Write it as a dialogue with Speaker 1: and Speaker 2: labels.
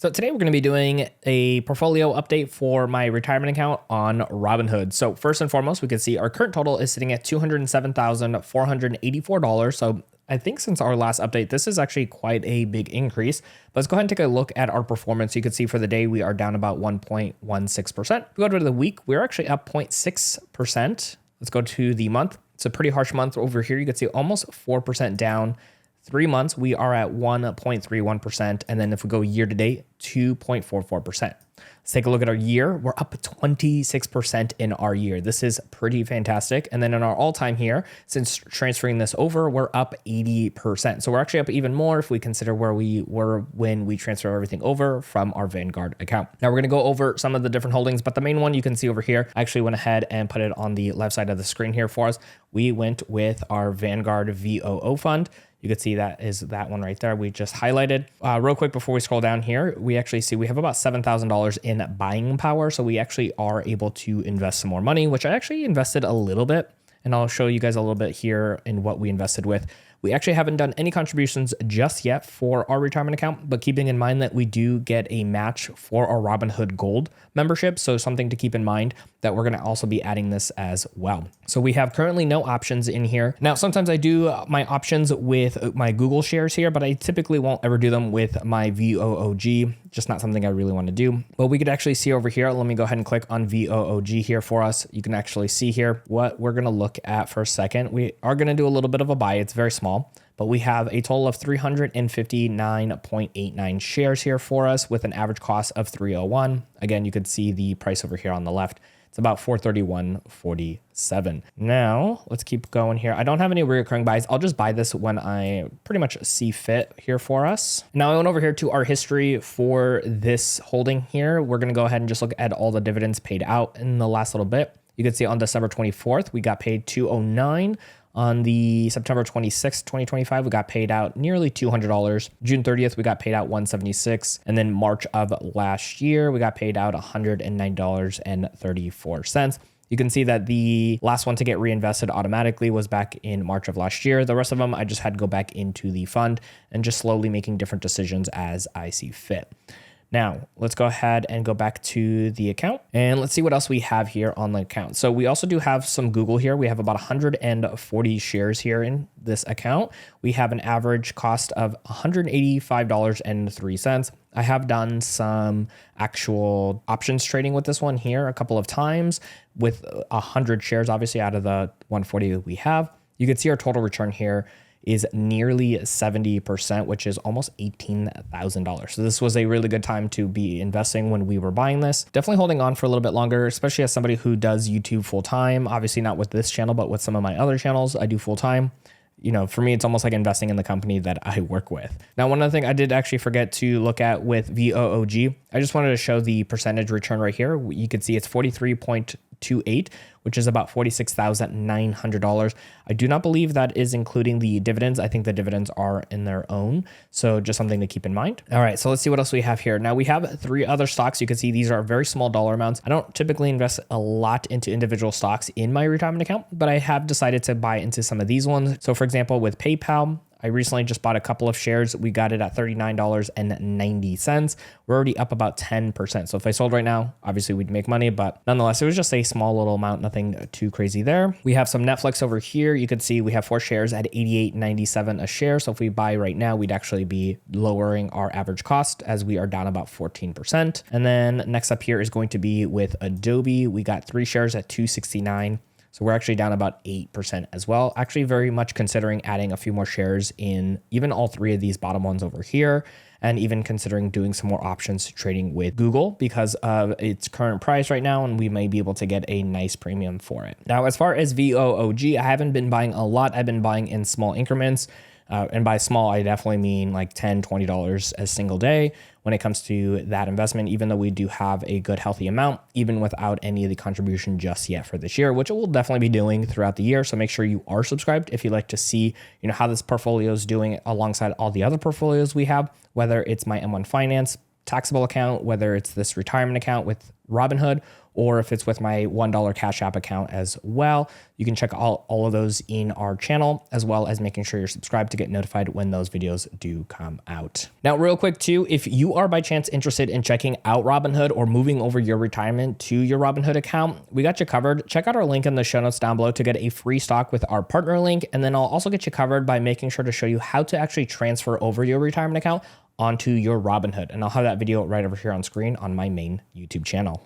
Speaker 1: So today we're going to be doing a portfolio update for my retirement account on Robinhood. So first and foremost, we can see our current total is sitting at $207,484. So I think since our last update, this is actually quite a big increase. But let's go ahead and take a look at our performance. You can see for the day, we are down about 1.16%. If we go to the week, we're actually up 0.6%. Let's go to the month. It's a pretty harsh month over here. You can see almost 4% down. 3 months, we are at 1.31%. And then if we go year to date, 2.44%. Let's take a look at our year. We're up 26% in our year. This is pretty fantastic. And then in our all-time here, since transferring this over, we're up 80%. So we're actually up even more if we consider where we were when we transfer everything over from our Vanguard account. Now we're going to go over some of the different holdings, but the main one you can see over here, I actually went ahead and put it on the left side of the screen here for us. We went with our Vanguard VOO fund. You can see that is that one right there we just highlighted. Real quick before we scroll down here, we actually see we have about $7,000 in buying power. So we actually are able to invest some more money, which I actually invested a little bit. And I'll show you guys a little bit here in what we invested with. We actually haven't done any contributions just yet for our retirement account, but keeping in mind that we do get a match for our Robinhood Gold membership. So something to keep in mind that we're going to also be adding this as well. So we have currently no options in here. Now, sometimes I do my options with my Google shares here, but I typically won't ever do them with my VOOG. Just not something I really want to do. But we could actually see over here. Let me go ahead and click on VOOG here for us. You can actually see here what we're going to look at for a second. We are going to do a little bit of a buy. It's very small, but we have a total of 359.89 shares here for us with an average cost of 301. Again, you could see the price over here on the left. It's about 431.47. Now let's keep going here. I don't have any recurring buys. I'll just buy this when I pretty much see fit here for us. Now I went over here to our history for this holding here. We're going to go ahead and just look at all the dividends paid out in the last little bit. You can see on December 24th, we got paid $209. On the September 26th, 2025, we got paid out nearly $200. June 30th, we got paid out $176. And then March of last year, we got paid out $109.34. You can see that the last one to get reinvested automatically was back in March of last year. The rest of them, I just had to go back into the fund and just slowly making different decisions as I see fit. Now, let's go ahead and go back to the account and let's see what else we have here on the account. So we also do have some Google here. We have about 140 shares here in this account. We have an average cost of $185.03. I have done some actual options trading with this one here a couple of times with 100 shares, obviously out of the 140 that we have. You can see our total return here is nearly 70%, which is almost $18,000. So this was a really good time to be investing when we were buying this. Definitely holding on for a little bit longer, especially as somebody who does YouTube full time. Obviously not with this channel, but with some of my other channels, I do full time. You know, for me, it's almost like investing in the company that I work with. Now, one other thing I did actually forget to look at with VOOG, I just wanted to show the percentage return right here. You can see it's 43.28, which is about $46,900. I do not believe that is including the dividends. I think the dividends are in their own. So just something to keep in mind. All right, so let's see what else we have here. Now we have 3 other stocks. You can see these are very small dollar amounts. I don't typically invest a lot into individual stocks in my retirement account, but I have decided to buy into some of these ones. So for example, with PayPal, I recently just bought a couple of shares. We got it at $39.90. We're already up about 10%. So if I sold right now, obviously we'd make money, but nonetheless, it was just a small little amount, nothing too crazy there. We have some Netflix over here. You can see we have 4 shares at $88.97 a share. So if we buy right now, we'd actually be lowering our average cost as we are down about 14%. And then next up here is going to be with Adobe. We got 3 shares at $269. So we're actually down about 8% as well. Actually very much considering adding a few more shares in even all 3 of these bottom ones over here, and even considering doing some more options trading with Google because of its current price right now, and we may be able to get a nice premium for it. Now, as far as VOOG, I haven't been buying a lot. I've been buying in small increments. And by small, I definitely mean like $10, $20 a single day when it comes to that investment, even though we do have a good healthy amount, even without any of the contribution just yet for this year, which we'll definitely be doing throughout the year. So make sure you are subscribed if you'd like to see, you know, how this portfolio is doing alongside all the other portfolios we have, whether it's my M1 Finance taxable account, whether it's this retirement account with Robinhood, or if it's with my $1 Cash App account as well. You can check all of those in our channel, as well as making sure you're subscribed to get notified when those videos do come out. Now, real quick too, if you are by chance interested in checking out Robinhood or moving over your retirement to your Robinhood account, we got you covered. Check out our link in the show notes down below to get a free stock with our partner link. And then I'll also get you covered by making sure to show you how to actually transfer over your retirement account onto your Robinhood. And I'll have that video right over here on screen on my main YouTube channel.